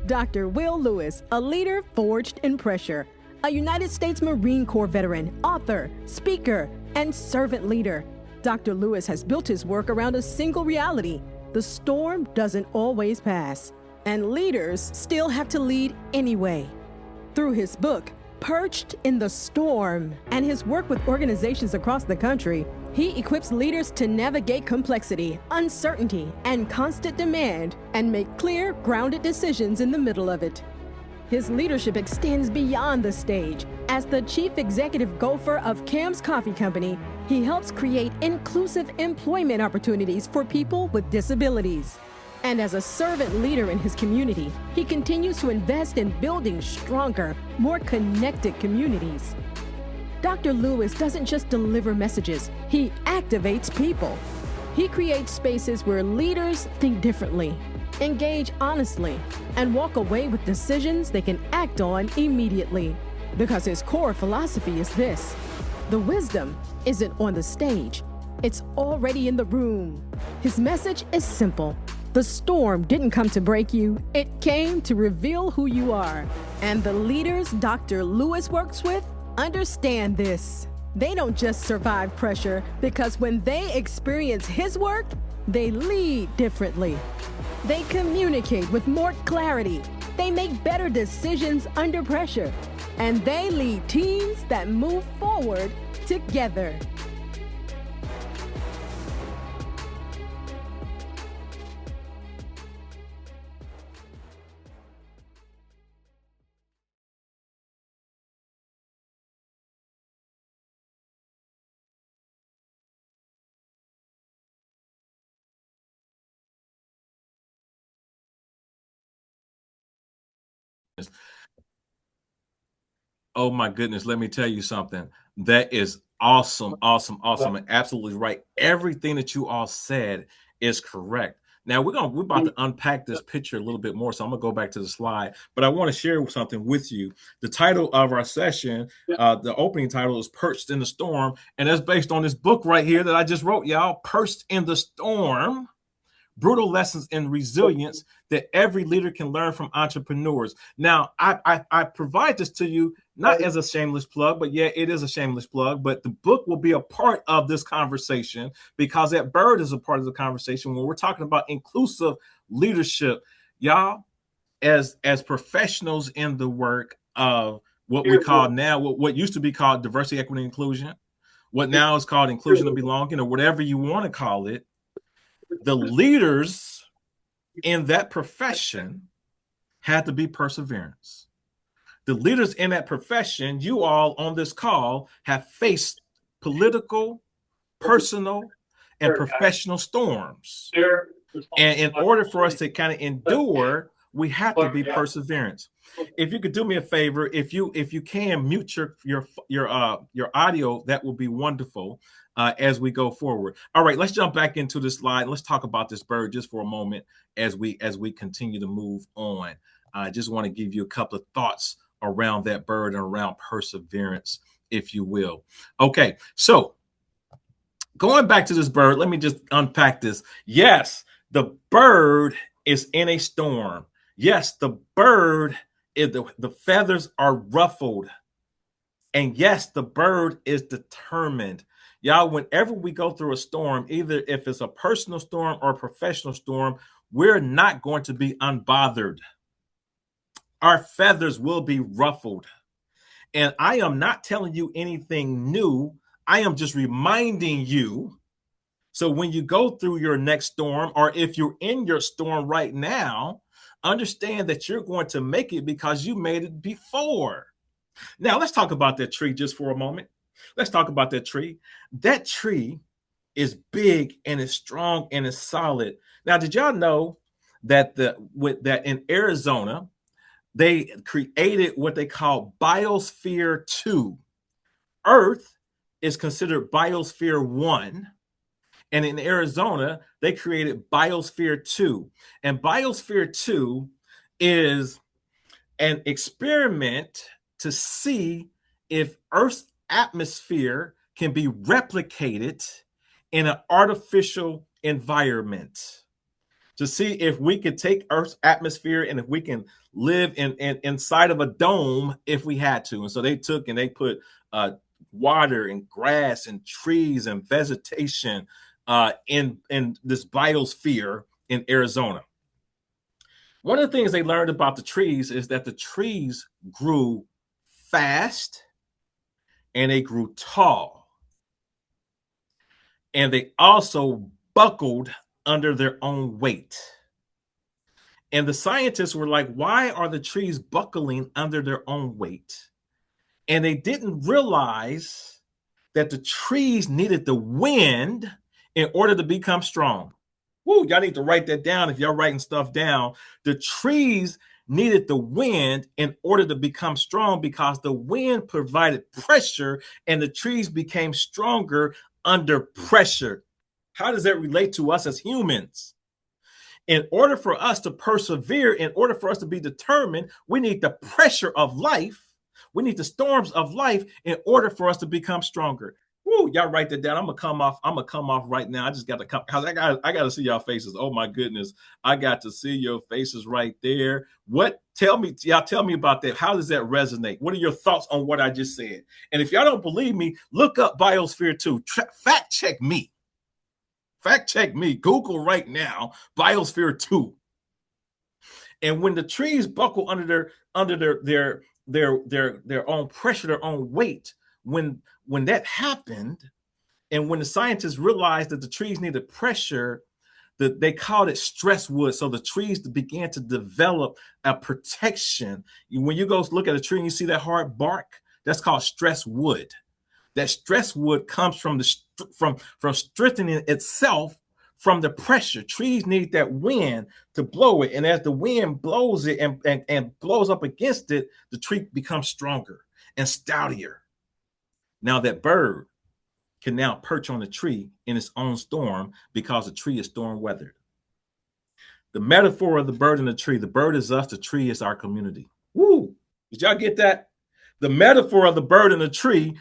Dr. Will Lewis, a leader forged in pressure, a United States Marine Corps veteran, author, speaker, and servant leader. Dr. Lewis has built his work around a single reality: the storm doesn't always pass, and leaders still have to lead anyway. Through his book, Perched in the Storm, and his work with organizations across the country, he equips leaders to navigate complexity, uncertainty, and constant demand, and make clear, grounded decisions in the middle of it. His leadership extends beyond the stage. As the chief executive gopher of Cam's Coffee Company, he helps create inclusive employment opportunities for people with disabilities. And as a servant leader in his community, he continues to invest in building stronger, more connected communities. Dr. Lewis doesn't just deliver messages, he activates people. He creates spaces where leaders think differently, engage honestly, and walk away with decisions they can act on immediately. Because his core philosophy is this: the wisdom isn't on the stage, it's already in the room. His message is simple: the storm didn't come to break you, it came to reveal who you are. And the leaders Dr. Lewis works with understand this. They don't just survive pressure, because when they experience his work, they lead differently. They communicate with more clarity. They make better decisions under pressure. And they lead teams that move forward together. Oh my goodness, let me tell you something. That is awesome, awesome, awesome, and absolutely right. Everything that you all said is correct. Now we're about to unpack this picture a little bit more, so I'm gonna go back to the slide. But I want to share something with you. The title of our session, the opening title, is "Perched in the Storm," and that's based on this book right here that I just wrote, y'all. "Perched in the Storm: Brutal Lessons in Resilience that every leader can learn from entrepreneurs." Now, I provide this to you not as a shameless plug, but yeah, it is a shameless plug. But the book will be a part of this conversation, because that bird is a part of the conversation when we're talking about inclusive leadership. Y'all, as professionals in the work of what we call now, what used to be called diversity, equity, and inclusion, what now is called inclusion and belonging, or whatever you want to call it, the leaders in that profession had to be perseverance. The leaders in that profession, you all on this call, have faced political, personal, and professional storms. And in order for us to kind of endure, we have to be perseverance. If you could do me a favor, if you can mute your audio, that will be wonderful. As we go forward. All right, let's jump back into this slide. Let's talk about this bird just for a moment as we continue to move on. I just want to give you a couple of thoughts around that bird and around perseverance, if you will. Okay, so going back to this bird, let me just unpack this. Yes, the bird is in a storm. Yes, the bird is the feathers are ruffled. And yes, the bird is determined. Y'all, whenever we go through a storm, either if it's a personal storm or a professional storm, we're not going to be unbothered. Our feathers will be ruffled. And I am not telling you anything new. I am just reminding you. So when you go through your next storm, or if you're in your storm right now, understand that you're going to make it because you made it before. Now, let's talk about that tree just for a moment. Let's talk about that tree. That tree is big and it's strong and it's solid. Now, did y'all know that that in Arizona, they created what they call Biosphere 2. Earth is considered Biosphere 1. And in Arizona, they created Biosphere 2. And Biosphere 2 is an experiment to see if Earth's atmosphere can be replicated in an artificial environment. to see if we could take Earth's atmosphere and if we can live inside of a dome if we had to. And so they took and they put water and grass and trees and vegetation in this biosphere in Arizona. One of the things they learned about the trees is that the trees grew fast and they grew tall. And they also buckled under their own weight. And the scientists were like, why are the trees buckling under their own weight? And they didn't realize that the trees needed the wind in order to become strong. Woo, y'all need to write that down if y'all writing stuff down. The trees needed the wind in order to become strong because the wind provided pressure and the trees became stronger under pressure. How does that relate to us as humans? In order for us to persevere, in order for us to be determined, we need the pressure of life. We need the storms of life in order for us to become stronger. Woo, y'all write that down. I'm gonna come off right now. I just got to come because I got to see y'all faces. Oh my goodness, I got to see your faces right there. What? Tell me about that. How does that resonate? What are your thoughts on what I just said? And if y'all don't believe me, look up Biosphere 2. Fact check me. Fact check me. Google right now Biosphere 2. And when the trees buckle under their own pressure, their own weight, when that happened, and when the scientists realized that the trees needed pressure, that they called it stress wood. So the trees began to develop a protection. When you go look at a tree and you see that hard bark, that's called stress wood. That stress wood comes from strengthening itself from the pressure. Trees need that wind to blow it. And as the wind blows it and blows up against it, the tree becomes stronger and stoutier. Now that bird can now perch on the tree in its own storm because the tree is storm weathered. The metaphor of the bird and the tree: the bird is us, the tree is our community. Woo! Did y'all get that? The metaphor of the bird and the tree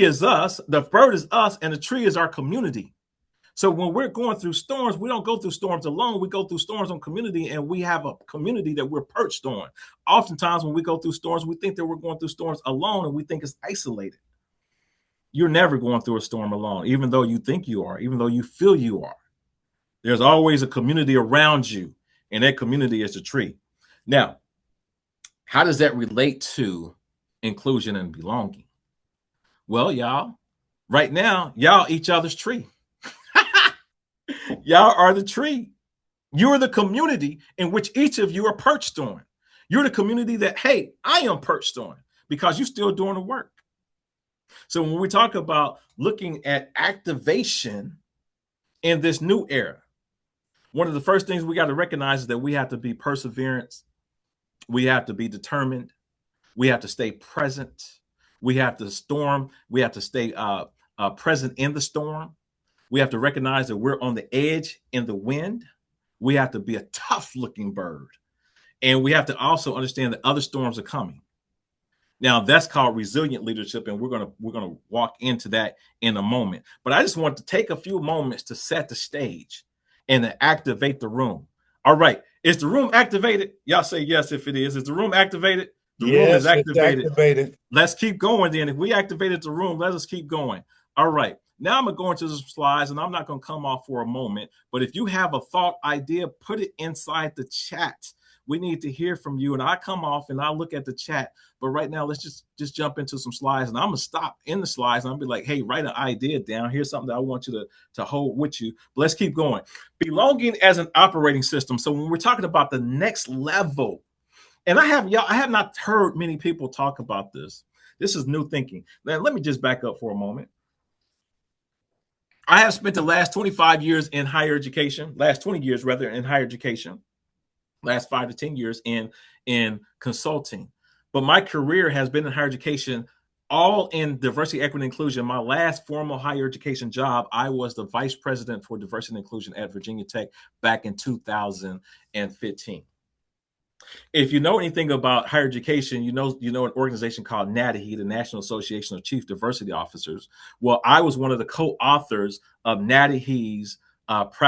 is us, the bird is us, and the tree is our community. So when we're going through storms, we don't go through storms alone. We go through storms on community, and we have a community that we're perched on. Oftentimes when we go through storms, we think that we're going through storms alone, and we think it's isolated. You're never going through a storm alone, even though you think you are, even though you feel you are. There's always a community around you, and that community is the tree. Now, how does that relate to inclusion and belonging? Well, y'all, right now, y'all each other's tree. Y'all are the tree. You're the community in which each of you are perched on. You're the community that, hey, I am perched on because you're still doing the work. So when we talk about looking at activation in this new era, one of the first things we got to recognize is that we have to be perseverance. We have to be determined. We have to stay present. We have to storm. We have to stay present in the storm. We have to recognize that we're on the edge in the wind. We have to be a tough looking bird. And we have to also understand that other storms are coming. Now that's called resilient leadership, and we're gonna walk into that in a moment. But I just want to take a few moments to set the stage and to activate the room. All right, is the room activated? Y'all say yes if it is. Is the room activated? The room is activated. Let's keep going then. If we activated the room, let us keep going. All right. Now I'm going to go into some slides, and I'm not going to come off for a moment. But if you have a thought, idea, put it inside the chat. We need to hear from you. And I come off and I'll look at the chat. But right now, let's just jump into some slides. And I'm going to stop in the slides. And I'll be like, hey, write an idea down. Here's something that I want you to hold with you. But let's keep going. Belonging as an operating system. So when we're talking about the next level, and I have not heard many people talk about this. This is new thinking. Now, let me just back up for a moment. I have spent the last 25 years in higher education, last 20 years rather in higher education, last 5 to 10 years in consulting. But my career has been in higher education, all in diversity, equity, and inclusion. My last formal higher education job, I was the vice president for diversity and inclusion at Virginia Tech back in 2015. If you know anything about higher education, you know an organization called NADHE, the National Association of Chief Diversity Officers. Well, I was one of the co-authors of NADHE's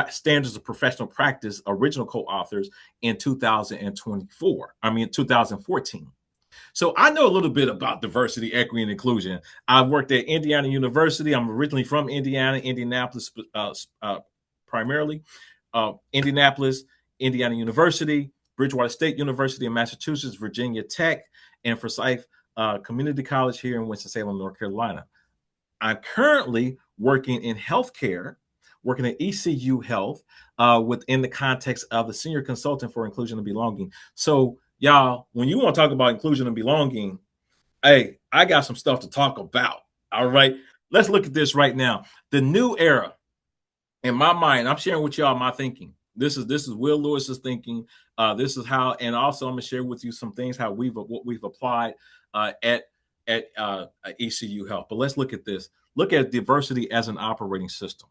Standards of Professional Practice original co-authors in 2014. So I know a little bit about diversity, equity, and inclusion. I've worked at Indiana University. I'm originally from Indiana, Indianapolis, primarily. Indianapolis, Indiana University, Bridgewater State University in Massachusetts, Virginia Tech, and Forsyth Community College here in Winston-Salem, North Carolina. I'm currently working in healthcare, working at ECU Health within the context of the Senior Consultant for Inclusion and Belonging. So, y'all, when you want to talk about inclusion and belonging, hey, I got some stuff to talk about. All right, let's look at this right now. The new era, in my mind, I'm sharing with y'all my thinking. This is Will Lewis's thinking. This is how, and also I'm gonna share with you some things how what we've applied at ECU Health. But let's look at this. Look at diversity as an operating system.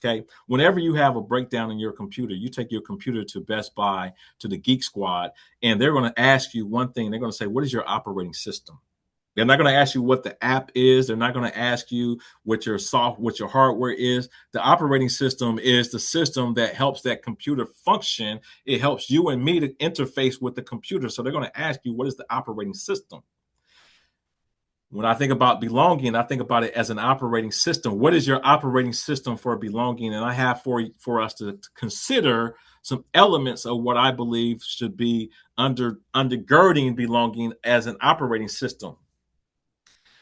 Okay. Whenever you have a breakdown in your computer, you take your computer to Best Buy, to the Geek Squad, and they're going to ask you one thing. They're going to say, what is your operating system? They're not going to ask you what the app is. They're not going to ask you what your hardware is. The operating system is the system that helps that computer function. It helps you and me to interface with the computer. So they're going to ask you, what is the operating system? When I think about belonging, I think about it as an operating system. What is your operating system for belonging? And I have for us to consider some elements of what I believe should be undergirding belonging as an operating system.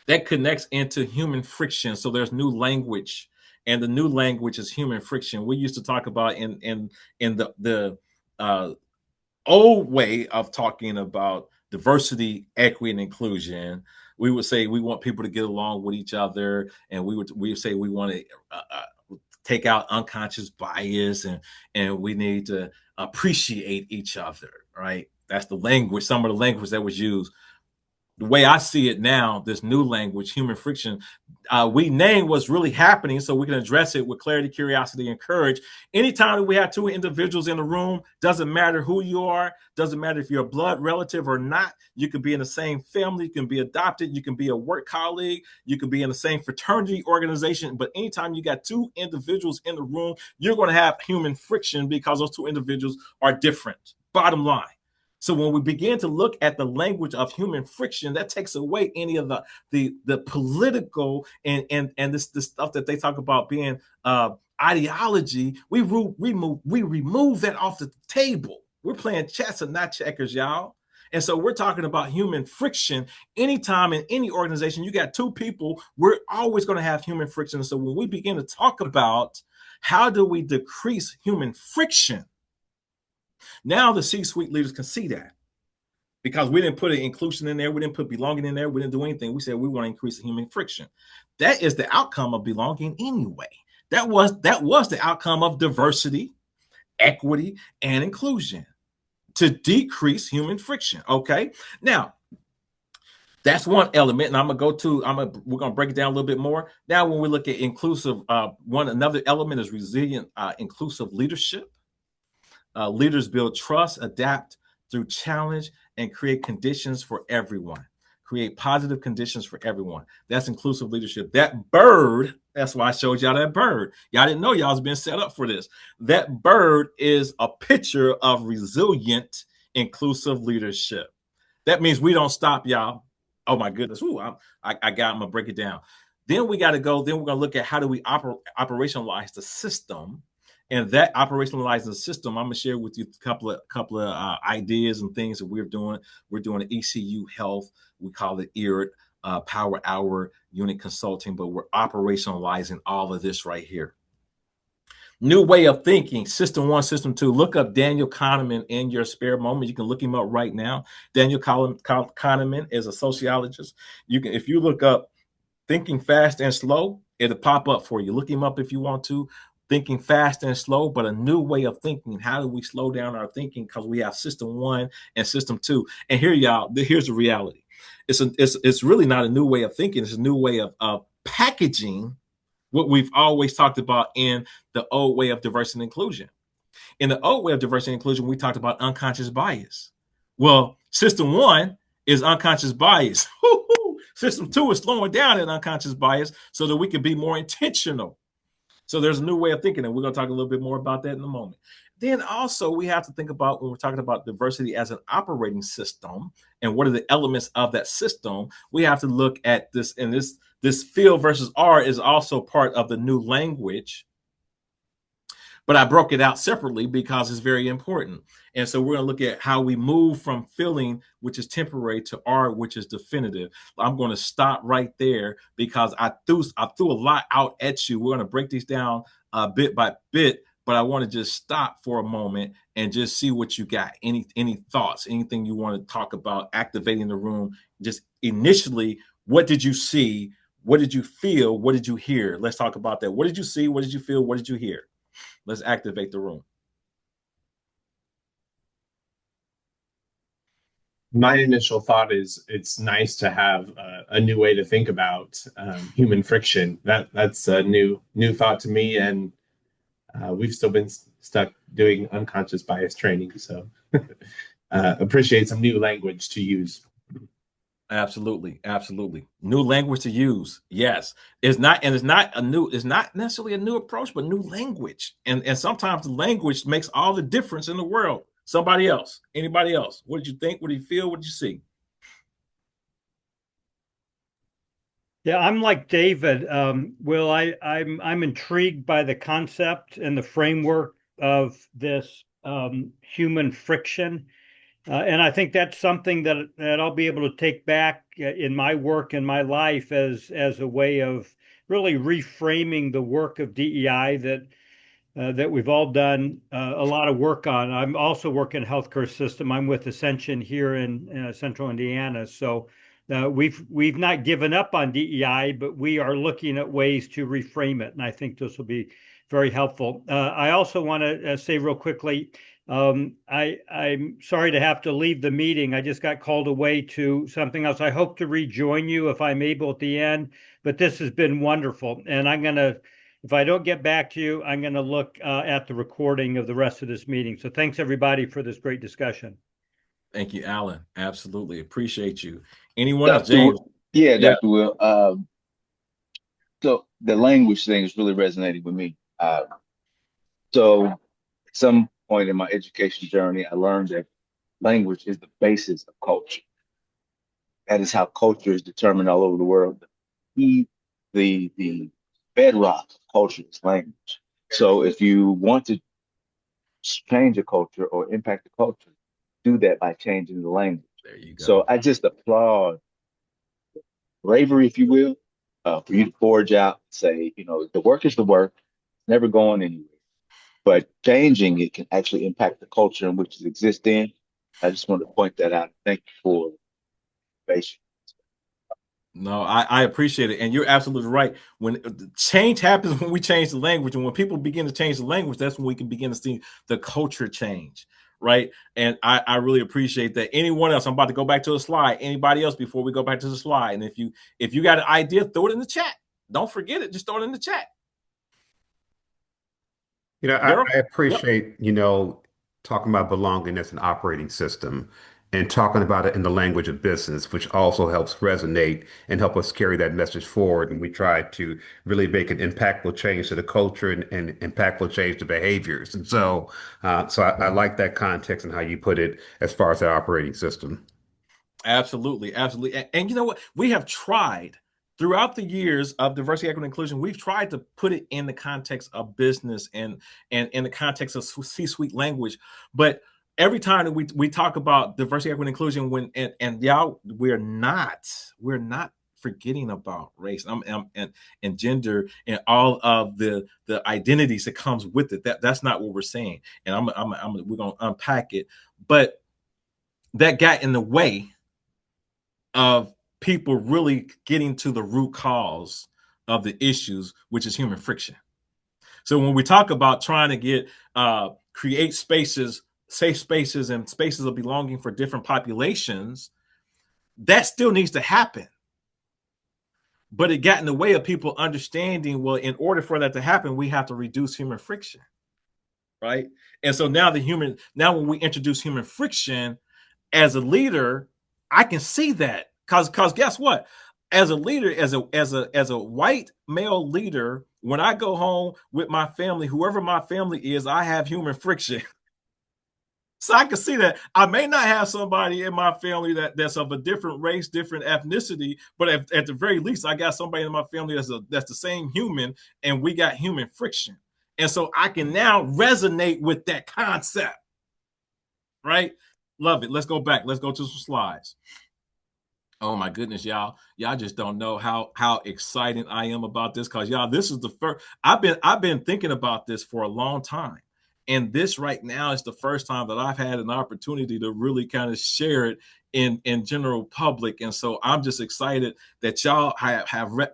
That connects into human friction. So there's new language, and the new language is human friction. We used to talk about in the old way of talking about diversity, equity, and inclusion. We would say we want people to get along with each other, and we would say we want to take out unconscious bias, and we need to appreciate each other. Right? That's the language. Some of the language that was used. The way I see it now, this new language, human friction, we name what's really happening so we can address it with clarity, curiosity, and courage. Anytime that we have two individuals in the room, doesn't matter who you are, doesn't matter if you're a blood relative or not, you can be in the same family, you can be adopted, you can be a work colleague, you can be in the same fraternity organization, but anytime you got two individuals in the room, you're going to have human friction because those two individuals are different. Bottom line. So when we begin to look at the language of human friction, that takes away any of the political and this stuff that they talk about being ideology. We remove that off the table. We're playing chess and not checkers, y'all. And so we're talking about human friction. Anytime in any organization you got two people, we're always going to have human friction. So when we begin to talk about how do we decrease human friction, now the C-suite leaders can see that, because we didn't put an inclusion in there, we didn't put belonging in there, we didn't do anything. We said we want to increase the human friction. That is the outcome of belonging anyway. That was the outcome of diversity, equity, and inclusion, to decrease human friction. Okay, now that's one element, and we're gonna break it down a little bit more. Now, when we look at inclusive, another element is resilient, inclusive leadership. Leaders build trust, adapt through challenge, and create conditions for everyone. Create positive conditions for everyone. That's inclusive leadership. That bird, that's why I showed y'all that bird. Y'all didn't know y'all was being set up for this. That bird is a picture of resilient, inclusive leadership. That means we don't stop, y'all. Oh my goodness. Ooh, I'm gonna break it down. Then we're gonna look at how do we operationalize the system. And that operationalizing the system, I'm gonna share with you a couple of ideas and things that we're doing. We're doing ECU Health. We call it EART, Power Hour Unit Consulting, but we're operationalizing all of this right here. New way of thinking, system 1, system 2. Look up Daniel Kahneman in your spare moment. You can look him up right now. Daniel Kahneman is a sociologist. If you look up Thinking Fast and Slow, it'll pop up for you. Look him up if you want to. Thinking fast and slow, but a new way of thinking. How do we slow down our thinking? Because we have system 1 and system 2. And here's the reality. It's really not a new way of thinking. It's a new way of packaging what we've always talked about in the old way of diversity and inclusion. In the old way of diversity and inclusion, we talked about unconscious bias. Well, system 1 is unconscious bias. System 2 is slowing down that unconscious bias so that we can be more intentional. So there's a new way of thinking, and we're going to talk a little bit more about that in a moment. Then also we have to think about when we're talking about diversity as an operating system and what are the elements of that system. We have to look at this, and this field versus R is also part of the new language, but I broke it out separately because it's very important. And so we're going to look at how we move from feeling, which is temporary, to art, which is definitive. I'm going to stop right there because I threw a lot out at you. We're going to break these down bit by bit, but I want to just stop for a moment and just see what you got. Any thoughts, anything you want to talk about activating the room? Just initially, what did you see? What did you feel? What did you hear? Let's talk about that. What did you see? What did you feel? What did you hear? Let's activate the room. My initial thought is it's nice to have a new way to think about human friction. That's a new thought to me, and we've still been stuck doing unconscious bias training. So appreciate some new language to use. Absolutely, absolutely. New language to use. Yes, it's not necessarily a new approach, but new language. And sometimes the language makes all the difference in the world. Somebody else, anybody else? What did you think? What did you feel? What did you see? Yeah, I'm like David. Will, I'm intrigued by the concept and the framework of this human friction. And I think that's something that I'll be able to take back in my work in my life as a way of really reframing the work of DEI that we've all done a lot of work on. I'm also working in the healthcare system. I'm with Ascension here in Central Indiana. So we've not given up on DEI, but we are looking at ways to reframe it. And I think this will be very helpful. I also want to say real quickly, I'm sorry to have to leave the meeting. I just got called away to something else. I hope to rejoin you if I'm able at the end, but this has been wonderful. And if I don't get back to you, I'm going to look at the recording of the rest of this meeting. So thanks everybody for this great discussion. Thank you, Alan. Absolutely. Appreciate you. Anyone else? James? Yeah, Dr. Will. So the language thing is really resonating with me. So at some point in my education journey, I learned that language is the basis of culture. That is how culture is determined all over the world. The bedrock of culture is language. So if you want to change a culture or impact the culture, do that by changing the language. There you go. So I just applaud bravery, if you will, for you to forge out and say, the work is the work, it's never going anywhere. But changing it can actually impact the culture in which it exists in. I just want to point that out. Thank you for patience. No, I appreciate it. And you're absolutely right. When change happens, when we change the language, and when people begin to change the language, that's when we can begin to see the culture change. Right. And I really appreciate that. Anyone else? I'm about to go back to the slide. Anybody else before we go back to the slide? And if you got an idea, throw it in the chat. Don't forget it. Just throw it in the chat. I appreciate, talking about belonging as an operating system and talking about it in the language of business, which also helps resonate and help us carry that message forward. And we try to really make an impactful change to the culture and impactful change to behaviors. And so I like that context and how you put it as far as the operating system. Absolutely, absolutely. And you know what? We have tried throughout the years of diversity, equity, and inclusion. We've tried to put it in the context of business and in the context of C-suite language. But every time that we talk about diversity, equity, and inclusion, we're not forgetting about race and gender and all of the identities that comes with it. That's not what we're saying. And we're gonna unpack it, but that got in the way of people really getting to the root cause of the issues, which is human friction. So when we talk about trying to create spaces, safe spaces, and spaces of belonging for different populations, that still needs to happen. But it got in the way of people understanding, well, in order for that to happen, we have to reduce human friction, right? And so now when we introduce human friction as a leader, I can see that because guess what? As a leader, as a white male leader when I go home with my family, whoever my family is, I have human friction. So I can see that I may not have somebody in my family that's of a different race, different ethnicity, but at the very least, I got somebody in my family that's the same human, and we got human friction. And so I can now resonate with that concept, right? Love it. Let's go back. Let's go to some slides. Oh my goodness, y'all just don't know how excited I am about this, because y'all, this is the first. I've been thinking about this for a long time, and this right now is the first time that I've had an opportunity to really kind of share it in general public. And so I'm just excited that y'all have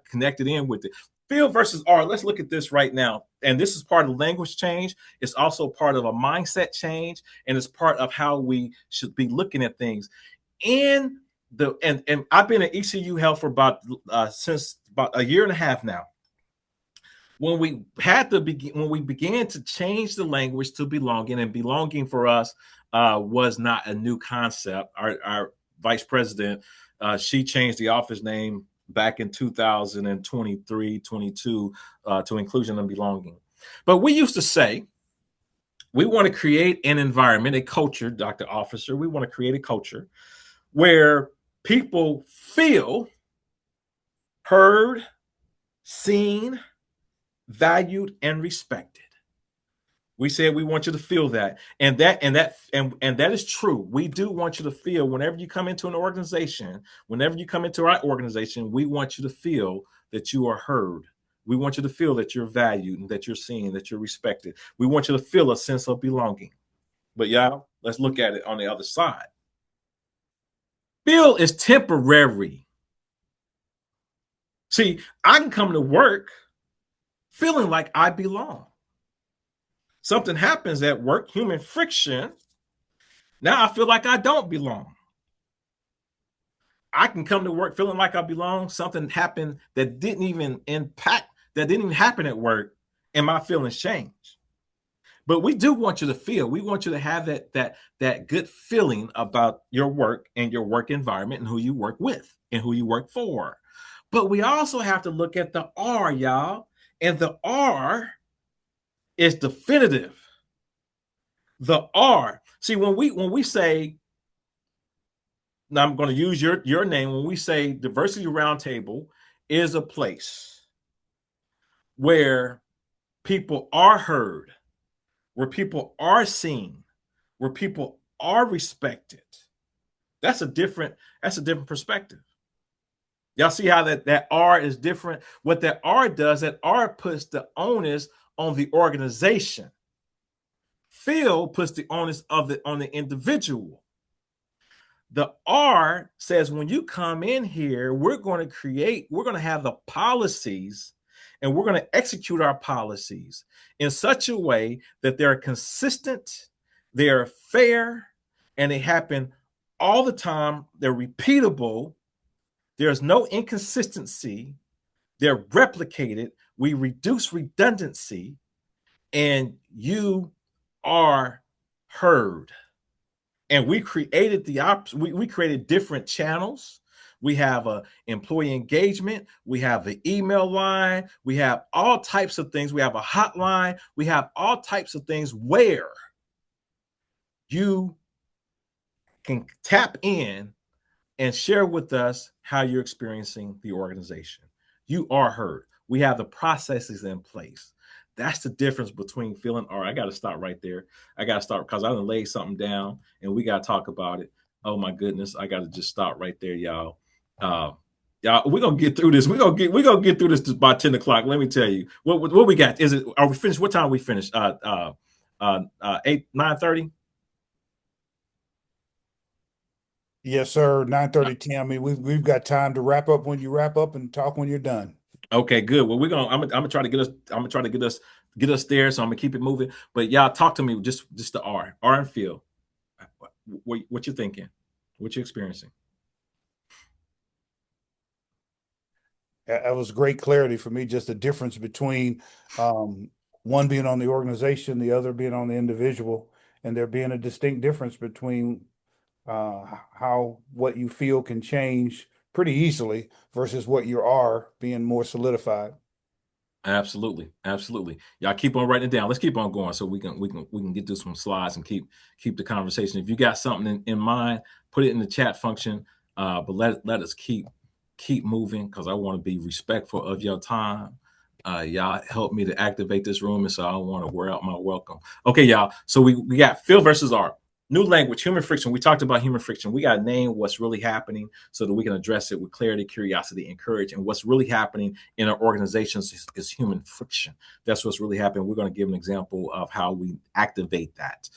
connected in with it. Feel versus art. Let's look at this right now. And this is part of language change. It's also part of a mindset change, and it's part of how we should be looking at things. And I've been at ECU Health for about since about a year and a half now. When we began to change the language to belonging, and belonging for us was not a new concept. Our vice president, she changed the office name back in 2023, 22 to inclusion and belonging. But we used to say, we want to create an environment, a culture, Dr. Officer, we want to create a culture where people feel heard, seen, valued, and respected. We said we want you to feel that. And that is true. We do want you to feel, whenever you come into an organization, whenever you come into our organization, we want you to feel that you are heard. We want you to feel that you're valued and that you're seen, that you're respected. We want you to feel a sense of belonging. But y'all, let's look at it on the other side. Feel is temporary. See, I can come to work feeling like I belong. Something happens at work, human friction. Now I feel like I don't belong. I can come to work feeling like I belong. Something happened that didn't even happen at work, and my feelings change. But we do want you to feel. We want you to have that good feeling about your work and your work environment and who you work with and who you work for. But we also have to look at the R, y'all. And the R is definitive. The R. See, when we say, now I'm going to use your name, when we say Diversity Roundtable is a place where people are heard, where people are seen, where people are respected. That's a different perspective. Y'all see how that R is different? What that R does, that R puts the onus on the organization. Phil puts the onus on the individual. The R says, when you come in here, we're going to have the policies, and we're going to execute our policies in such a way that they're consistent, they're fair, and they happen all the time. They're repeatable. There's no inconsistency. They're replicated. We reduce redundancy, and you are heard. And we created we created different channels. We have a employee engagement. We have an email line. We have all types of things. We have a hotline. We have all types of things where you can tap in and share with us how you're experiencing the organization. You are heard. We have the processes in place. That's the difference between feeling, all right, I got to stop right there. I got to stop because I done laid something down and we got to talk about it. Oh my goodness. I got to just stop right there, y'all. Y'all, we're going to get through this. We're going to get through this by 10 o'clock. Let me tell you what we got. Are we finished? What time are we finished? 9:30? Yes, sir. 9:30, 10. I mean, we've got time to wrap up when you wrap up and talk when you're done. Okay, good. Well, I'm gonna try to get us there. So I'm gonna keep it moving. But y'all, talk to me just the R and feel. What you thinking? What you experiencing? That was great clarity for me. Just the difference between one being on the organization, the other being on the individual, and there being a distinct difference between how what you feel can change pretty easily versus what you are being more solidified. Absolutely, absolutely. Y'all keep on writing it down. Let's keep on going so we can get through some slides and keep the conversation. If you got something in mind, put it in the chat function. But let us keep moving because I want to be respectful of your time. Y'all help me to activate this room, and so I want to wear out my welcome. Okay, y'all. So we got Phil versus art. New language, human friction. We talked about human friction. We got to name what's really happening so that we can address it with clarity, curiosity, and courage. And what's really happening in our organizations is human friction. That's what's really happening. We're going to give an example of how we activate that.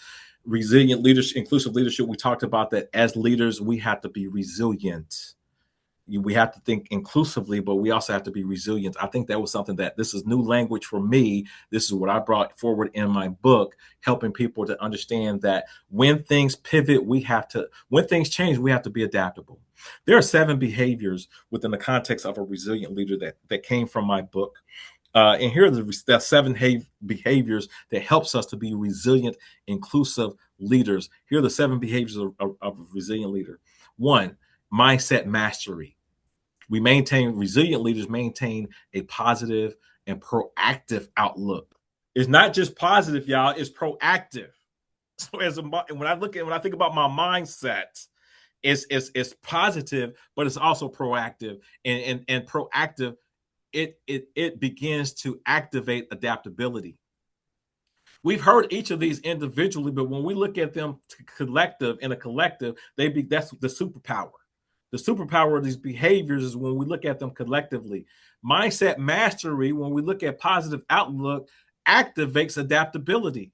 Resilient leadership, inclusive leadership. We talked about that as leaders, we have to be resilient. We have to think inclusively, but we also have to be resilient. I think that was something that this is new language for me. This is what I brought forward in my book, helping people to understand that when things pivot, when things change, we have to be adaptable. There are 7 behaviors within the context of a resilient leader that came from my book. And here are the 7 behaviors that helps us to be resilient, inclusive leaders. Here are the 7 behaviors of a resilient leader. 1, mindset mastery. Resilient leaders maintain a positive and proactive outlook. It's not just positive, y'all, it's proactive. So when I think about my mindset, it's positive, but it's also proactive. And proactive, it begins to activate adaptability. We've heard each of these individually, but when we look at them in a collective, that's the superpower. The superpower of these behaviors is when we look at them collectively. Mindset mastery, when we look at positive outlook, activates adaptability.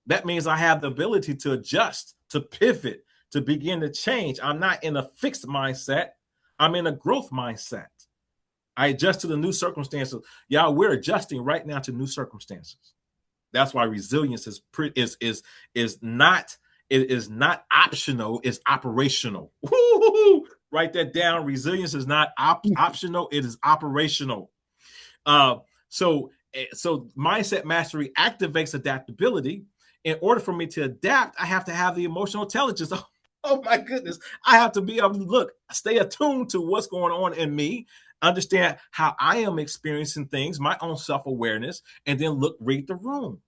That means I have the ability to adjust, to pivot, to begin to change. I'm not in a fixed mindset. I'm in a growth mindset. I adjust to the new circumstances. Y'all, we're adjusting right now to new circumstances. That's why resilience is not optional, it's operational. Woo-hoo-hoo. Write that down. Resilience is not optional, it is operational. So mindset mastery activates adaptability. In order for me to adapt, I have to have the emotional intelligence. Oh my goodness. I have to be able to stay attuned to what's going on in me, understand how I am experiencing things, my own self-awareness, and then read the room.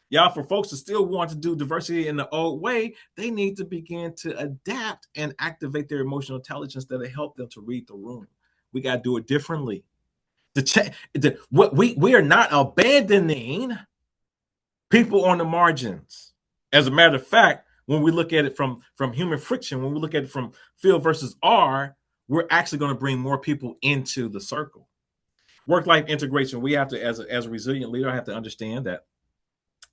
Y'all, for folks that still want to do diversity in the old way, they need to begin to adapt and activate their emotional intelligence that'll help them to read the room. We got to do it differently. We are not abandoning people on the margins. As a matter of fact, when we look at it from human friction, when we look at it from Phil versus R, we're actually going to bring more people into the circle. Work-life integration, we have to, as a resilient leader, I have to understand that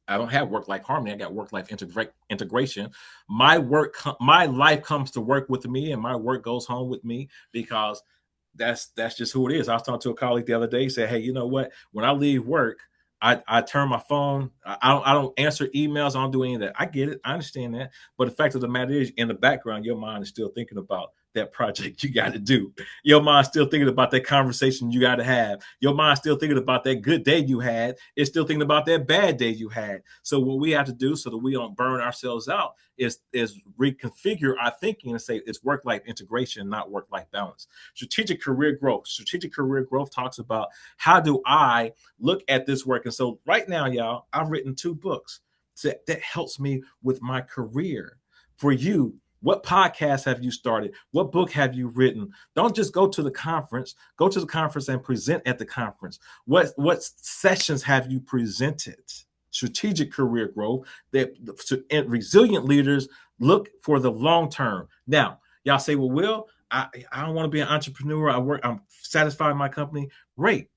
I don't have work-life harmony. I got work-life integration. My life comes to work with me, and my work goes home with me because that's just who it is. I was talking to a colleague the other day. He said, "Hey, you know what? When I leave work, I turn my phone. I don't answer emails. I don't do any of that. I get it. I understand that. But the fact of the matter is, in the background, your mind is still thinking about that project you got to do. Your mind's still thinking about that conversation you got to have. Your mind's still thinking about that good day you had. It's still thinking about that bad day you had. So what we have to do so that we don't burn ourselves out is reconfigure our thinking and say it's work-life integration, not work-life balance. Strategic career growth. Strategic career growth talks about how do I look at this work. And so right now, y'all, I've written 2 books that helps me with my career. For you, what podcast have you started? What book have you written? Don't just go to the conference. Go to the conference and present at the conference. What sessions have you presented? Strategic career growth. And resilient leaders look for the long term. Now, y'all say, well, Will, I don't want to be an entrepreneur. I'm satisfied in my company. Great.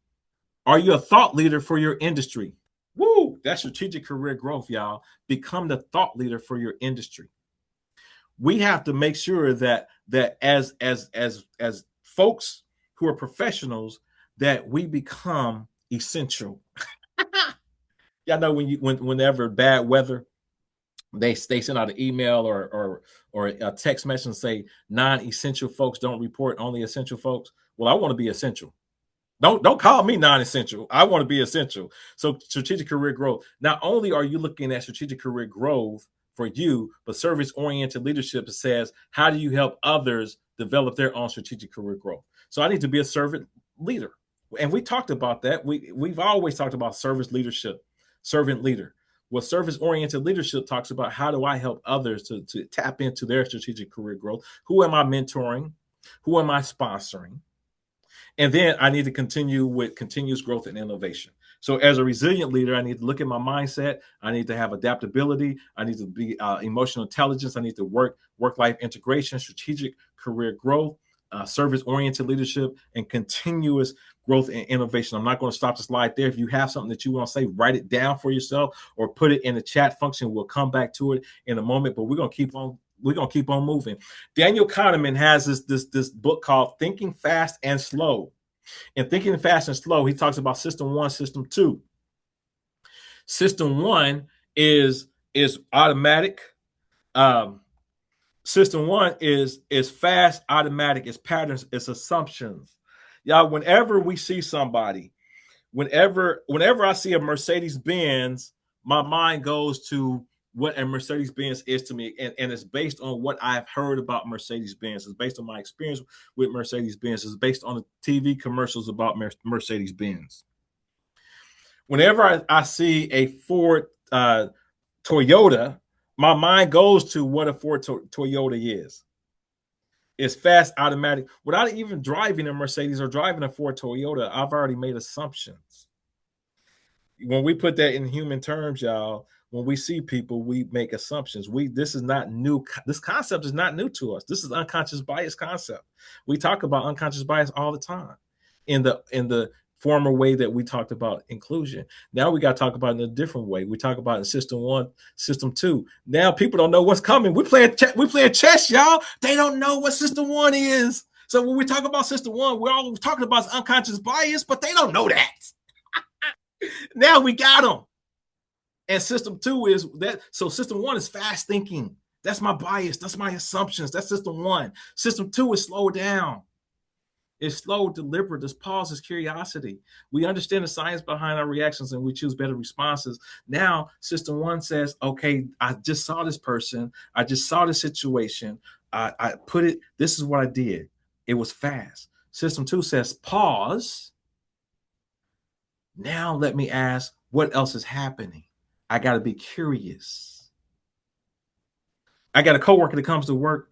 Are you a thought leader for your industry? Woo! That's strategic career growth, y'all. Become the thought leader for your industry. We have to make sure that as folks who are professionals, that we become essential. Y'all know whenever bad weather, they send out an email or a text message and say non-essential folks don't report, only essential folks. Well, I want to be essential. Don't call me non-essential. I want to be essential. So strategic career growth. Not only are you looking at strategic career growth for you, but service-oriented leadership says, how do you help others develop their own strategic career growth? So I need to be a servant leader. And we talked about that. We've always talked about service leadership, servant leader. Well, service-oriented leadership talks about how do I help others to tap into their strategic career growth? Who am I mentoring? Who am I sponsoring? And then I need to continue with continuous growth and innovation. So as a resilient leader, I need to look at my mindset. I need to have adaptability. I need to be emotional intelligence. I need to work-life integration, strategic career growth, service-oriented leadership, and continuous growth and innovation. I'm not going to stop the slide there. If you have something that you want to say, write it down for yourself or put it in the chat function. We'll come back to it in a moment, but we're going to keep on moving. Daniel Kahneman has this book called Thinking Fast and Slow. In Thinking Fast and Slow, he talks about system 1, system 2. System 1 is automatic. System 1 is fast, automatic, it's patterns, it's assumptions. Y'all, whenever we see somebody, whenever I see a Mercedes-Benz, my mind goes to what a Mercedes-Benz is to me. And it's based on what I've heard about Mercedes-Benz. It's based on my experience with Mercedes-Benz. It's based on the TV commercials about Mercedes-Benz. Whenever I see a Ford Toyota, my mind goes to what a Ford Toyota is. It's fast, automatic. Without even driving a Mercedes or driving a Ford Toyota, I've already made assumptions. When we put that in human terms, y'all, when we see people, we make assumptions. This is not new. This concept is not new to us. This is unconscious bias concept. We talk about unconscious bias all the time in the former way that we talked about inclusion. Now we got to talk about it in a different way. We talk about in system 1, system 2. Now people don't know what's coming. We playing chess, y'all. They don't know what system 1 is. So when we talk about system 1, we're all talking about unconscious bias, but they don't know that. Now we got them. And system 2 is that. So system 1 is fast thinking. That's my bias. That's my assumptions. That's system 1. System 2 is slow down. It's slow, deliberate. This pause is curiosity. We understand the science behind our reactions and we choose better responses. Now, system 1 says, okay, I just saw this person. I just saw the situation. I put it, this is what I did. It was fast. System 2 says, pause. Now let me ask, what else is happening? I got to be curious. I got a coworker that comes to work.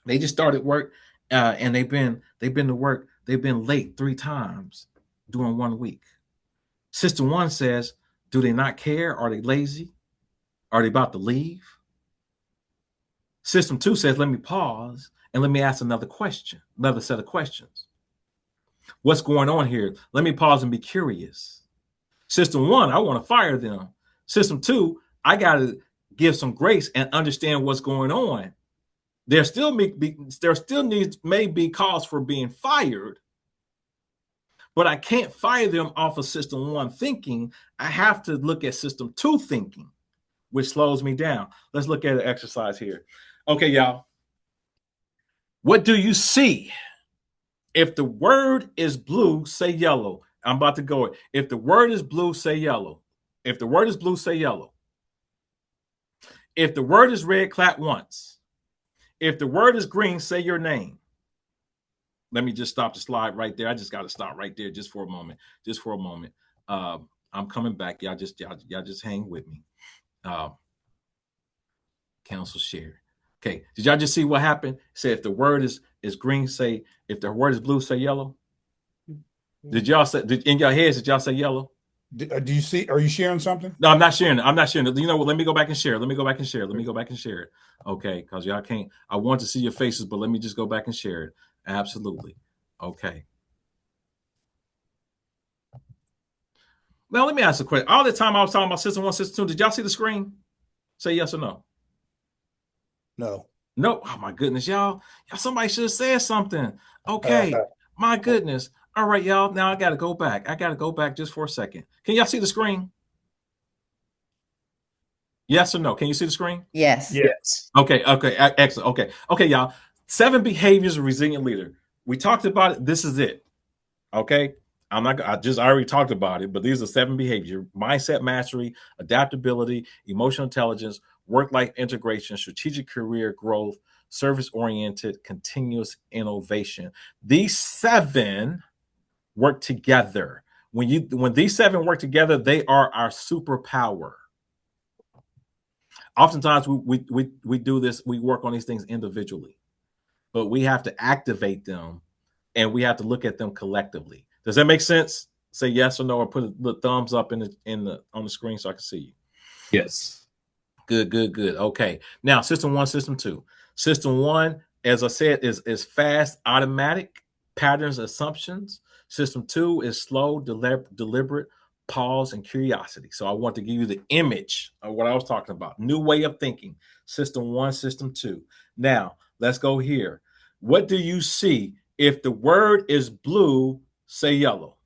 They just started work. And they've been to work. They've been late 3 times during 1 week. System 1 says, do they not care? Are they lazy? Are they about to leave? System 2 says, let me pause and let me ask another set of questions. What's going on here? Let me pause and be curious. System 1, I want to fire them. System 2, I got to give some grace and understand what's going on. There still may be cause for being fired, but I can't fire them off of system 1 thinking. I have to look at system 2 thinking, which slows me down. Let's look at an exercise here. Okay, y'all. What do you see? If the word is blue, say yellow. I'm about to go. If the word is blue, say yellow. If the word is blue, say yellow. If the word is red, clap once. If the word is green, say your name. Let me just stop the slide right there. I just got to stop right there just for a moment. I'm coming back. Y'all just hang with me. Cancel share. Okay. Did y'all just see what happened? Say if the word is green, say, if the word is blue, say yellow. Did y'all say, in your heads, did y'all say yellow? Do you see? Are you sharing something? No, I'm not sharing it. You know what? Let me go back and share. it. Okay, because y'all can't. I want to see your faces, but let me just go back and share it. Absolutely. Okay. Now let me ask a question. All the time I was talking about system 1, system 2. Did y'all see the screen? Say yes or no. No. No. Oh my goodness, y'all. Somebody should have said something. Okay. My goodness. All right, y'all. Now I got to go back. Just for a second. Can y'all see the screen? Yes or no? Can you see the screen? Yes. Yes. Okay. Excellent. Okay, y'all. 7 behaviors of a resilient leader. We talked about it. This is it. Okay. I already talked about it, but these are 7 behaviors: mindset mastery, adaptability, emotional intelligence, work-life integration, strategic career growth, service-oriented, continuous innovation. These 7 work together. When these 7 work together, they are our superpower. Oftentimes we do this, we work on these things individually, but we have to activate them and we have to look at them collectively. Does that make sense? Say yes or no, or put the thumbs up on the screen so I can see you. Yes. Good. Okay. Now, system 1, system 2. System 1, as I said, is fast, automatic, patterns, assumptions. System 2 is slow, deliberate, pause, and curiosity. So I want to give you the image of what I was talking about. New way of thinking. System 1, system 2. Now, let's go here. What do you see? If the word is blue, say yellow.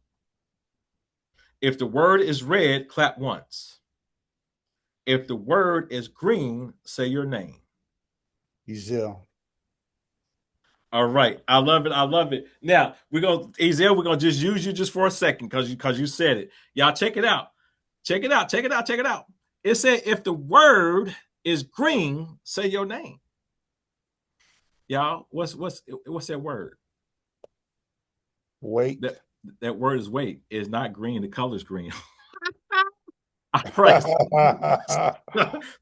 If the word is red, clap once. If the word is green, say your name. Ezel. All right. I love it. Now, Ezel, we're gonna just use you just for a second because you said it. Y'all check it out. Check it out. It said if the word is green, say your name. Y'all, what's that word? Wait. That word is wait. It's not green. The color's green. All right.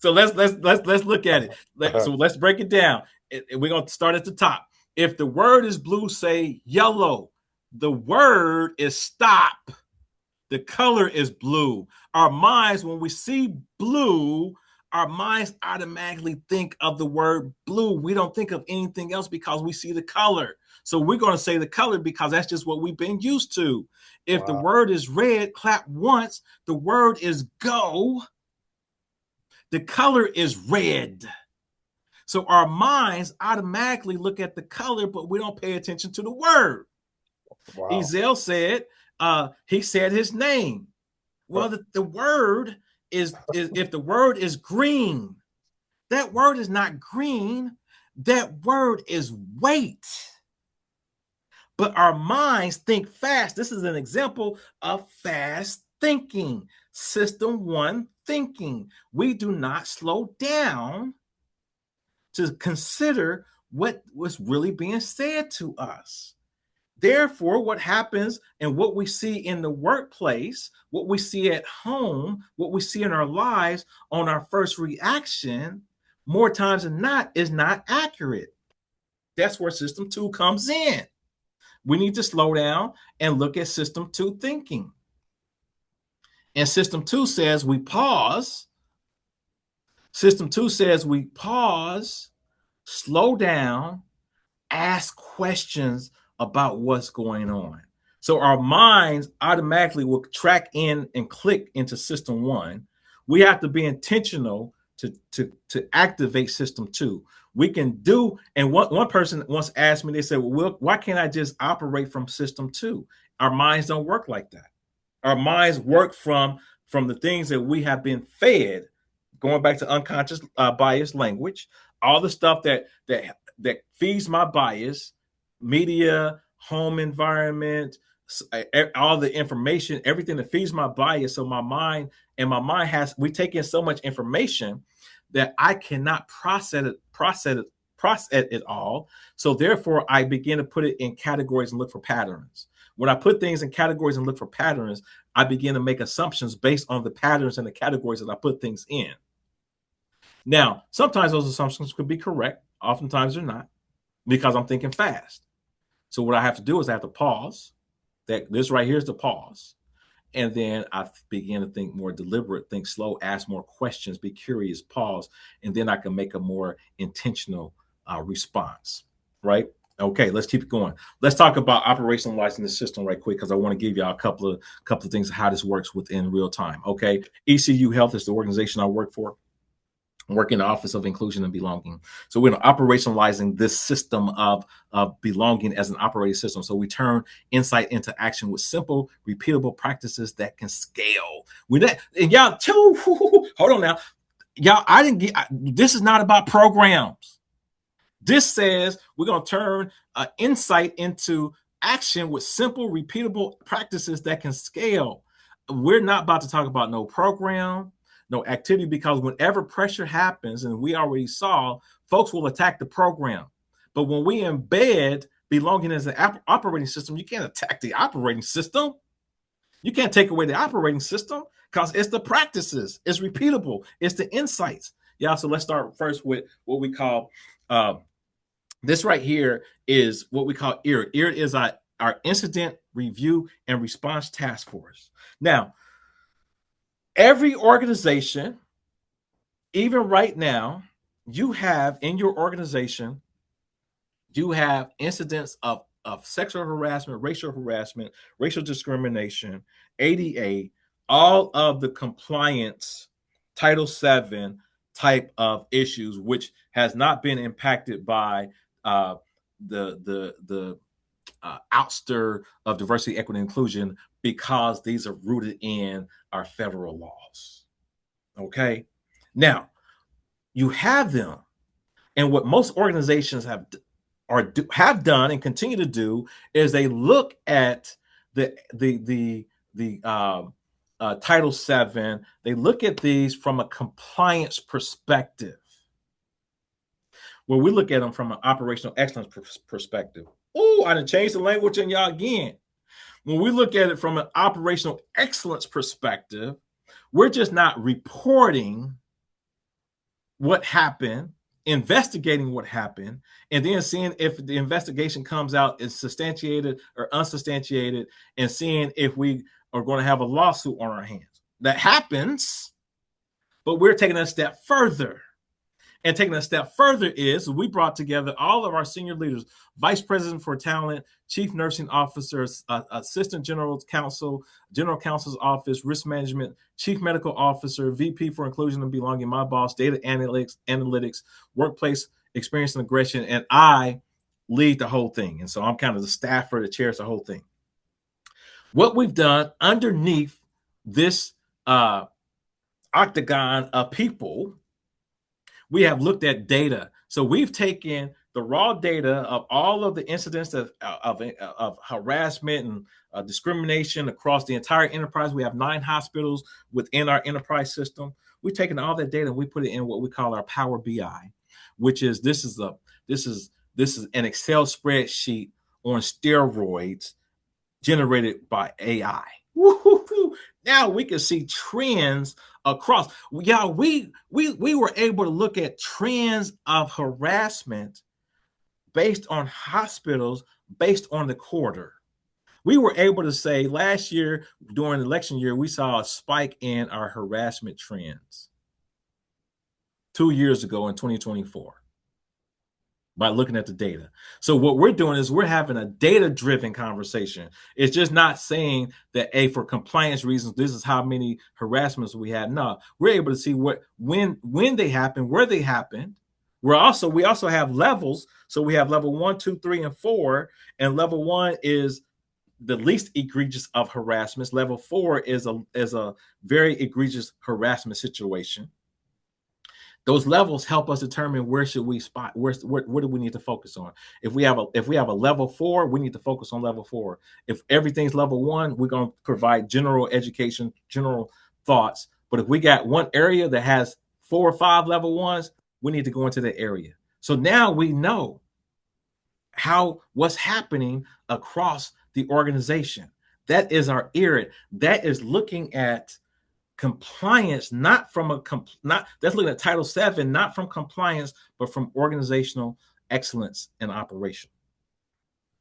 So let's look at it. So let's break it down. We're gonna start at the top. If the word is blue, say yellow. The word is stop. The color is blue. Our minds, when we see blue, our minds automatically think of the word blue. We don't think of anything else because we see the color. So we're going to say the color because that's just what we've been used to. If the word is red, clap once. The word is go. The color is red. So our minds automatically look at the color, but we don't pay attention to the word. Wow. Ezel said, he said his name. Well, the word is if the word is green, that word is not green. That word is wait. But our minds think fast. This is an example of fast thinking. System 1 thinking. We do not slow down to consider what was really being said to us. Therefore, what happens and what we see in the workplace, what we see at home, what we see in our lives on our first reaction, more times than not, is not accurate. That's where system 2 comes in. We need to slow down and look at system 2 thinking. And system 2 says we pause. System 2 says we pause, slow down, ask questions about what's going on. So our minds automatically will track in and click into system 1. We have to be intentional to activate system 2. We can do, and one person once asked me, they said, well, why can't I just operate from system 2? Our minds don't work like that. Our minds work from the things that we have been fed, going back to unconscious bias language, all the stuff that feeds my bias, media, home environment, all the information, everything that feeds my bias. So my mind we take in so much information that I cannot process it all. So therefore, I begin to put it in categories and look for patterns. When I put things in categories and look for patterns, I begin to make assumptions based on the patterns and the categories that I put things in. Now, sometimes those assumptions could be correct. Oftentimes they're not, because I'm thinking fast. So what I have to do is I have to pause. This right here is the pause. And then I begin to think more deliberate, think slow, ask more questions, be curious, pause, and then I can make a more intentional response, right? Okay, let's keep it going. Let's talk about operationalizing the system right quick because I want to give y'all a couple of things of how this works within real time. Okay, ECU Health is the organization I work for. Work in the Office of Inclusion and Belonging. So we're operationalizing this system of belonging as an operating system. So we turn insight into action with simple, repeatable practices that can scale. And y'all, hold on now. Y'all, this is not about programs. This says we're going to turn insight into action with simple, repeatable practices that can scale. We're not about to talk about no program, no activity, because whenever pressure happens, and we already saw, folks will attack the program. But when we embed belonging as an operating system, you can't attack the operating system. You can't take away the operating system because it's the practices, it's repeatable, it's the insights. Yeah, so let's start first with what we call this right here is what we call IRIT. IRIT is our Incident Review and Response Task Force. Now, every organization, even right now, you have in your organization, you have incidents of sexual harassment, racial discrimination, ADA, all of the compliance Title VII type of issues, which has not been impacted by the outster of diversity, equity, and inclusion because these are rooted in our federal laws. Okay, now you have them, and what most organizations have done and continue to do is they look at the Title VII. They look at these from a compliance perspective, where we look at them from an operational excellence perspective. Oh, I done changed the language in y'all again. When we look at it from an operational excellence perspective, we're just not reporting what happened, investigating what happened, and then seeing if the investigation comes out is substantiated or unsubstantiated, and seeing if we are going to have a lawsuit on our hands. That happens, but we're taking a step further. And taking a step further is we brought together all of our senior leaders, vice president for talent, chief nursing officers, assistant general counsel, general counsel's office, risk management, chief medical officer, VP for inclusion and belonging, my boss, data analytics, workplace experience and aggression, and I lead the whole thing. And so I'm kind of the staffer that chairs the whole thing. What we've done underneath this octagon of people, we have looked at data. So we've taken the raw data of all of the incidents of harassment and discrimination across the entire enterprise. We have 9 hospitals within our enterprise system. We've taken all that data and we put it in what we call our Power BI, which is this is an Excel spreadsheet on steroids generated by AI. Woo-hoo-hoo. Now we can see trends across. Yeah, we were able to look at trends of harassment based on hospitals, based on the quarter. We were able to say last year during election year, we saw a spike in our harassment trends 2 years ago in 2024 by looking at the data. So what we're doing is we're having a data-driven conversation. It's just not saying that, for compliance reasons, this is how many harassments we had. No, we're able to see when they happen, where they happened. We also have levels. So we have level 1, 2, 3, and 4. And level 1 is the least egregious of harassments. Level 4 is a very egregious harassment situation. Those levels help us determine where should we spot, what do we need to focus on. If we have a level 4, we need to focus on level 4. If everything's level 1, we're going to provide general education, general thoughts. But if we got one area that has 4 or 5 level 1s, we need to go into that area. So now we know what's happening across the organization. That is our IRIT. That is looking at compliance, that's looking at Title VII, not from compliance, but from organizational excellence and operation.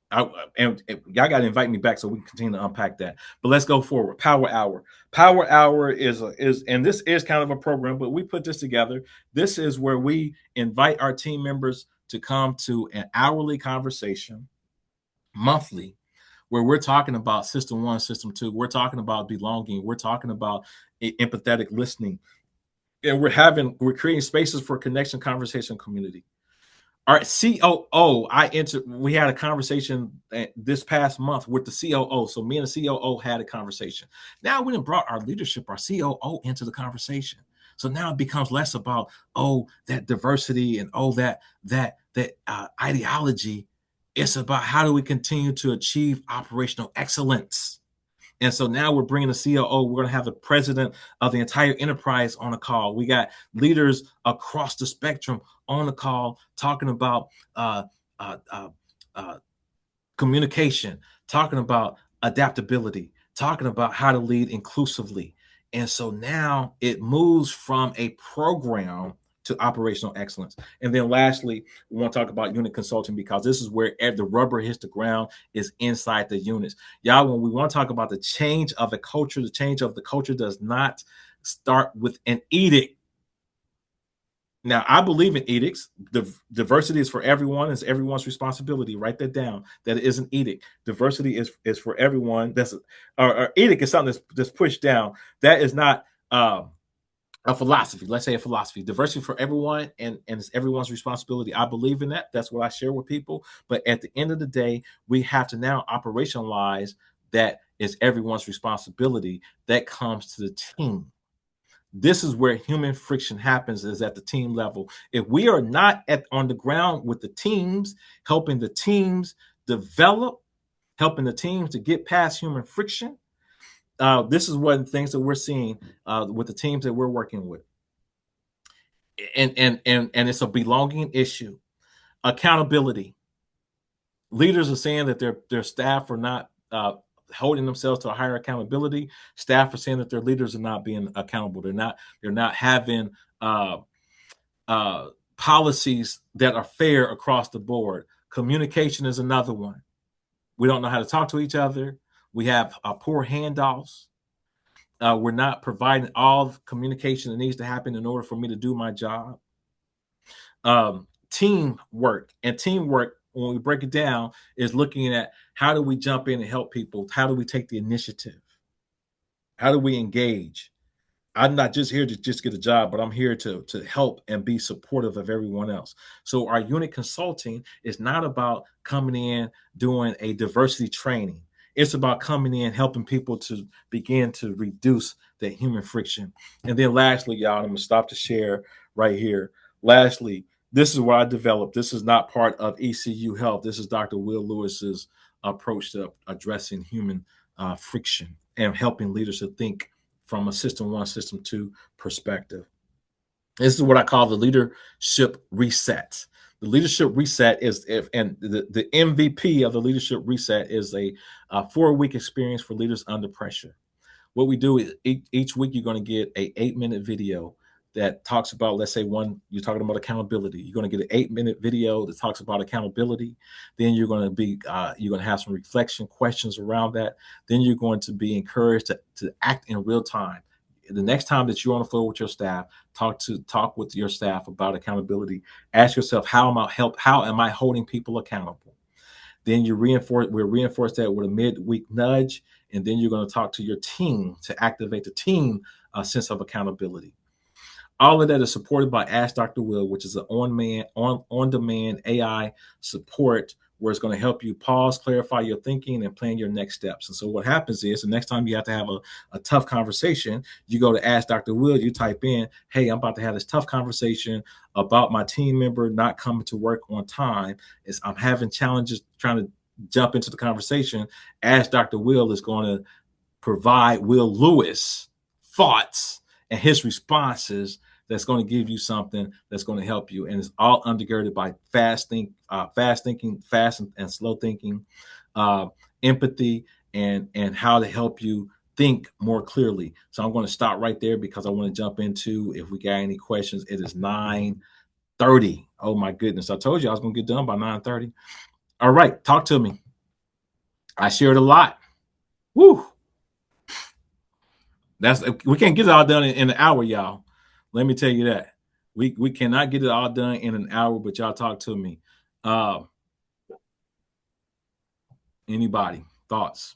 And y'all got to invite me back so we can continue to unpack that. But let's go forward. Power Hour. Power Hour is and this is kind of a program, but we put this together. This is where we invite our team members to come to an hourly conversation monthly, where we're talking about system 1, system 2. We're talking about belonging. We're talking about empathetic listening. And we're creating spaces for connection, conversation, community. Our COO, we had a conversation this past month with the COO. So me and the COO had a conversation. Now we done brought our leadership, our COO, into the conversation. So now it becomes less about, that diversity and that ideology. It's about how do we continue to achieve operational excellence. And so now we're bringing the COO. We're going to have the president of the entire enterprise on a call. We got leaders across the spectrum on the call talking about communication, talking about adaptability, talking about how to lead inclusively. And so now it moves from a program to operational excellence. And then lastly, we want to talk about unit consulting, because this is where the rubber hits the ground, is inside the units. Y'all, when we want to talk about the change of the culture does not start with an edict. Now, I believe in edicts. Diversity is for everyone. It's everyone's responsibility. Write that down. That is an edict. Diversity is for everyone. That's or edict is something that's pushed down. That is not a philosophy. Let's say a philosophy. Diversity for everyone, and it's everyone's responsibility. I believe in that. That's what I share with people. But at the end of the day, we have to now operationalize that is everyone's responsibility. That comes to the team. This is where human friction happens, is at the team level. If we are not on the ground with the teams, helping the teams develop, helping the teams to get past human friction, this is one of the things that we're seeing with the teams that we're working with. And it's a belonging issue. Accountability. Leaders are saying that their staff are not holding themselves to a higher accountability. Staff are saying that their leaders are not being accountable. They're not having policies that are fair across the board. Communication is another one. We don't know how to talk to each other. We have poor handoffs. We're not providing all the communication that needs to happen in order for me to do my job. Teamwork, when we break it down, is looking at how do we jump in and help people? How do we take the initiative? How do we engage? I'm not just here to just get a job, but I'm here to help and be supportive of everyone else. So our unit consulting is not about coming in doing a diversity training. It's about coming in, helping people to begin to reduce the human friction. And then lastly, y'all, I'm going to stop to share right here. Lastly, this is what I developed. This is not part of ECU Health. This is Dr. Will Lewis's approach to addressing human friction and helping leaders to think from a system 1, system 2 perspective. This is what I call the leadership reset. The leadership reset is the MVP of the leadership reset is a 4-week experience for leaders under pressure. What we do is each week you're going to get a 8-minute video that talks about, let's say you're talking about accountability. You're going to get an 8-minute video that talks about accountability. Then you're going to have some reflection questions around that. Then you're going to be encouraged to act in real time. The next time that you're on the floor with your staff, talk with your staff about accountability. Ask yourself, how am I holding people accountable? Then we'll reinforce that with a midweek nudge, and then you're going to talk to your team to activate the team sense of accountability. All of that is supported by Ask Dr. Will, which is an on-demand AI support where it's going to help you pause, clarify your thinking, and plan your next steps. And so what happens is the next time you have to have a tough conversation, you go to Ask Dr. Will, you type in, hey, I'm about to have this tough conversation about my team member not coming to work on time. I'm having challenges trying to jump into the conversation. Ask Dr. Will is going to provide Will Lewis thoughts and his responses that's going to give you something that's going to help you. And it's all undergirded by fast thinking, fast and slow thinking, empathy, and how to help you think more clearly. So I'm going to stop right there because I want to jump into, if we got any questions. It is 9:30. Oh my goodness. I told you I was going to get done by 9:30. All right. Talk to me. I shared a lot. Woo. We can't get it all done in an hour, y'all. Let me tell you that. We cannot get it all done in an hour, but y'all talk to me. Anybody? Thoughts?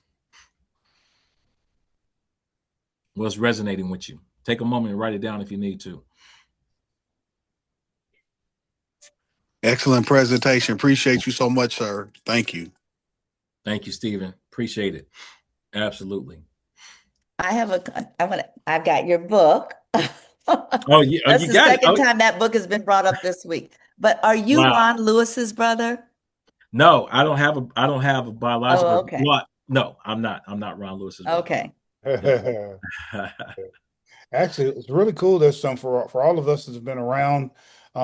What's resonating with you? Take a moment and write it down if you need to. Excellent presentation. Appreciate you so much, sir. Thank you. Thank you, Stephen. Appreciate it. Absolutely. I've got your book. Oh, yeah. That's You the got second it. time that book has been brought up this week. But are you Wow. Ron Lewis's brother? No, I don't have a biological. Oh, okay. No, I'm not Ron Lewis's brother. Okay. Actually, it's really cool. There's some for all of us that's been around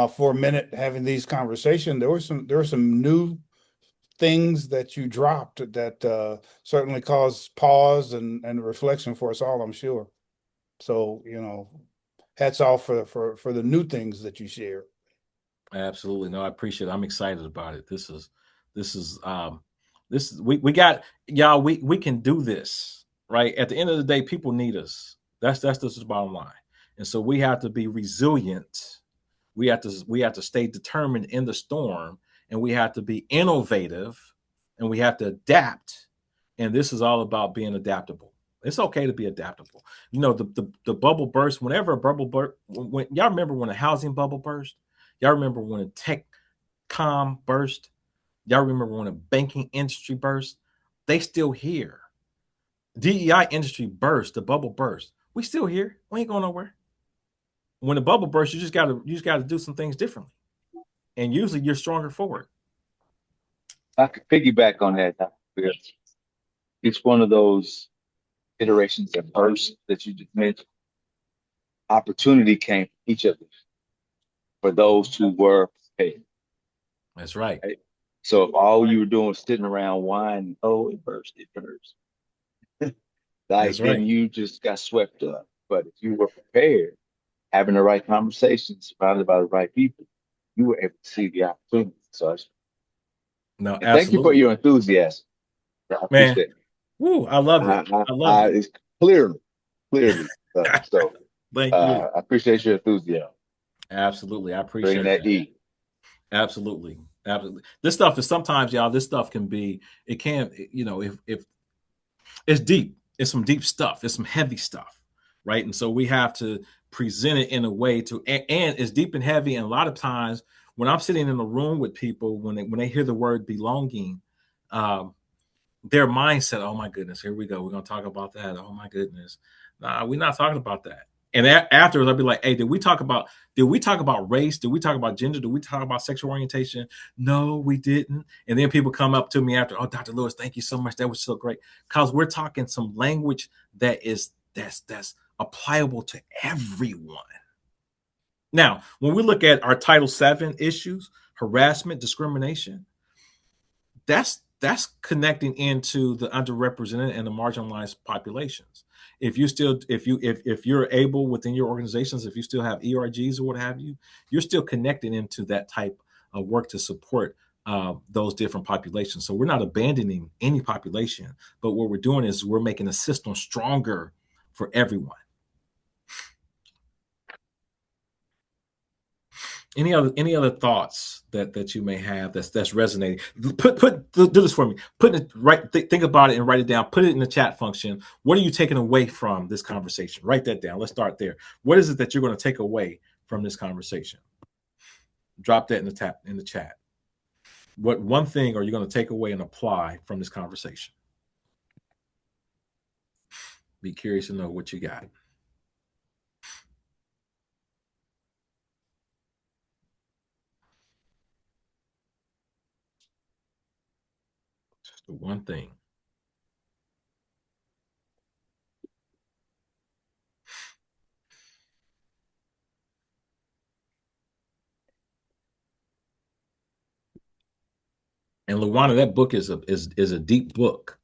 for a minute having these conversations. There were some new things that you dropped that certainly caused pause and reflection for us all, I'm sure. So, hats off for the new things that you share. Absolutely. No, I appreciate it. I'm excited about it. This is we got y'all, we can do this, right? At the end of the day, people need us. That's the bottom line. And so we have to be resilient. We have to stay determined in the storm, and we have to be innovative, and we have to adapt. And this is all about being adaptable. It's okay to be adaptable. The bubble burst. Whenever a bubble burst, when y'all remember when a housing bubble burst, y'all remember when a tech burst, y'all remember when a banking industry burst. They still here. DEI industry burst, the bubble burst. We still here. We ain't going nowhere. When the bubble bursts, you just gotta do some things differently, and usually you're stronger for it. I could piggyback on that. Because it's one of those iterations of burst that you just mentioned. Opportunity came from each of us for those who were prepared. That's right. Right? So if all you were doing was sitting around whining, oh, it burst. That's right. Then you just got swept up. But if you were prepared, having the right conversations, surrounded by the right people, you were able to see the opportunity. So No, and thank you for absolutely, your enthusiasm. I man. appreciate it. Woo, I love it. I love it. It's clearly. So Thank you. I appreciate your enthusiasm. Absolutely, I Bringing appreciate that that. E. Absolutely, absolutely. This stuff is sometimes, y'all. This stuff can be. It can. If it's deep, it's some deep stuff. It's some heavy stuff, right? And so we have to present it in a way and it's deep and heavy. And a lot of times, when I'm sitting in a room with people, when they hear the word belonging, their mindset, oh my goodness, here we go. We're gonna talk about that. Oh my goodness. Nah, we're not talking about that. And afterwards, I'll be like, hey, did we talk about race? Did we talk about gender? Did we talk about sexual orientation? No, we didn't. And then people come up to me after, oh, Dr. Lewis, thank you so much. That was so great. Because we're talking some language that's applicable to everyone. Now, when we look at our Title VII issues, harassment, discrimination, that's connecting into the underrepresented and the marginalized populations. If you're able within your organizations, if you still have ERGs or what have you, you're still connected into that type of work to support those different populations. So we're not abandoning any population, but what we're doing is we're making the system stronger for everyone. Any other thoughts that you may have that's resonating? Do this for me. Put it right. Think about it and write it down. Put it in the chat function. What are you taking away from this conversation? Write that down. Let's start there. What is it that you're going to take away from this conversation? Drop that in the chat. What one thing are you going to take away and apply from this conversation? Be curious to know what you got. Just the one thing. And Luana, that book is a deep book,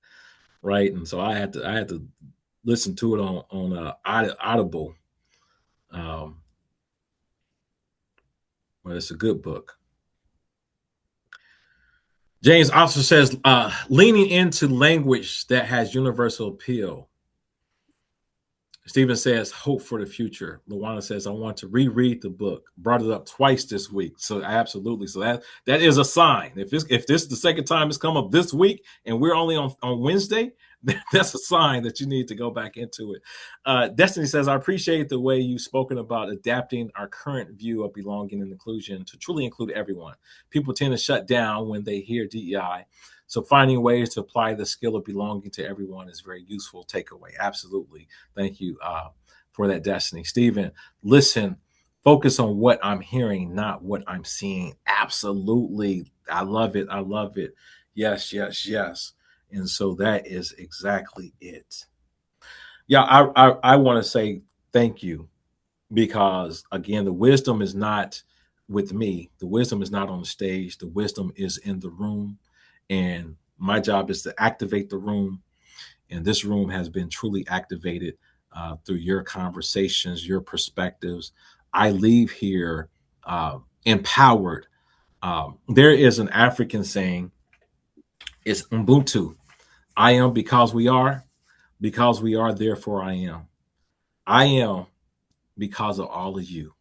right? And so I had to listen to it on Audible. But it's a good book. James also says, leaning into language that has universal appeal. Stephen says, hope for the future. Luana says, I want to reread the book. Brought it up twice this week. So absolutely. So that is a sign. If this is the second time it's come up this week and we're only on Wednesday, that's a sign that you need to go back into it. Destiny says, I appreciate the way you've spoken about adapting our current view of belonging and inclusion to truly include everyone. People tend to shut down when they hear DEI. So finding ways to apply the skill of belonging to everyone is very useful takeaway. Absolutely. Thank you for that, Destiny. Stephen, listen, focus on what I'm hearing, not what I'm seeing. Absolutely. I love it. I love it. Yes, yes, yes. And so that is exactly it. Yeah, I want to say thank you because, again, the wisdom is not with me. The wisdom is not on the stage. The wisdom is in the room. And my job is to activate the room. And this room has been truly activated through your conversations, your perspectives. I leave here empowered. There is an African saying, it's Ubuntu. I am because we are, therefore I am. I am because of all of you.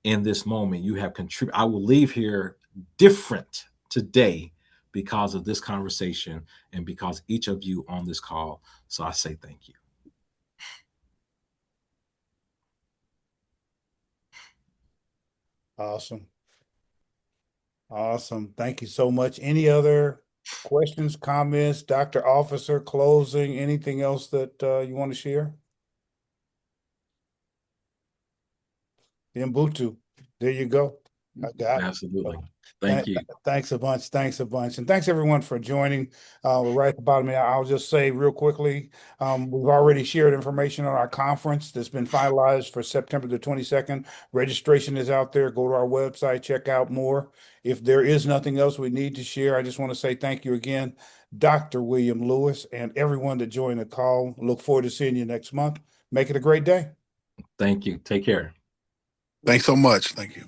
In this moment, you have contributed. I will leave here different today because of this conversation and because each of you on this call. So I say thank you. Awesome. Awesome. Thank you so much. Any other questions, comments, Dr. Officer, closing, anything else that you want to share? The Ubuntu. There you go. I got it. Absolutely. Thank you. Thanks a bunch. Thanks a bunch. And thanks everyone for joining. We're right at the bottom. I'll just say real quickly, we've already shared information on our conference that's been finalized for September the 22nd. Registration is out there. Go to our website, check out more. If there is nothing else we need to share, I just want to say thank you again, Dr. William Lewis, and everyone that joined the call. Look forward to seeing you next month. Make it a great day. Thank you. Take care. Thanks so much. Thank you.